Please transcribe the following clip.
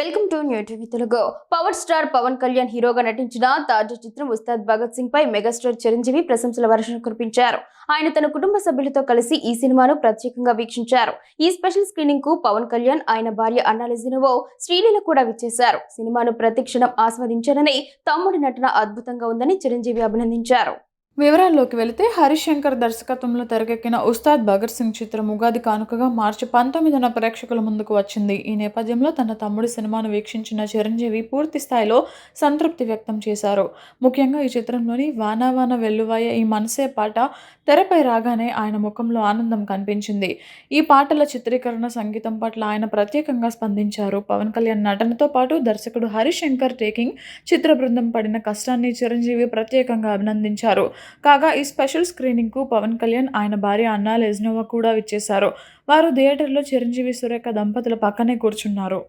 Welcome to new TV Telugu. Power star Pawan Kalyan హీరోగా నటించిన తాజా చిత్రం ఉస్తాద్ భగత్ సింగ్ పై మెగాస్టార్ చిరంజీవి ప్రశంసల వర్షం కురిపించారు. ఆయన తన కుటుంబ సభ్యులతో కలిసి ఈ సినిమాను ప్రత్యేకంగా వీక్షించారు. ఈ స్పెషల్ స్క్రీనింగ్ కు పవన్ కళ్యాణ్, ఆయన భార్య అన్నా లెజినోవో, శ్రీలీల కూడా విచ్చేశారు. సినిమాను ప్రతి క్షణం ఆస్వాదించారని, తమ్ముడి నటన అద్భుతంగా ఉందని చిరంజీవి అభినందించారు. వివరాల్లోకి వెళితే హరీష్ శంకర్ దర్శకత్వంలో తెరకెక్కిన ఉస్తాద్ భగత్ సింగ్ చిత్రం ఉగాది కానుకగా మార్చి 19న ప్రేక్షకుల ముందుకు వచ్చింది. ఈ నేపథ్యంలో తన తమ్ముడి సినిమాను వీక్షించిన చిరంజీవి పూర్తి స్థాయిలో సంతృప్తి వ్యక్తం చేశారు. ముఖ్యంగా ఈ చిత్రంలోని వానా వాన వెల్లువాయ ఈ మనసే పాట తెరపై రాగానే ఆయన ముఖంలో ఆనందం కనిపించింది. ఈ పాటల చిత్రీకరణ, సంగీతం పట్ల ఆయన ప్రత్యేకంగా స్పందించారు. పవన్ కళ్యాణ్ నటనతో పాటు దర్శకుడు హరీష్ శంకర్ టేకింగ్, చిత్ర బృందం పడిన కష్టాన్ని చిరంజీవి ప్రత్యేకంగా అభినందించారు. కాగా ఈ స్పెషల్ స్క్రీనింగ్కు పవన్ కళ్యాణ్, ఆయన భార్య అన్నా లెజినోవా కూడా విచ్చేశారు. వారు థియేటర్లో చిరంజీవి, సురేఖ దంపతుల పక్కనే కూర్చున్నారు.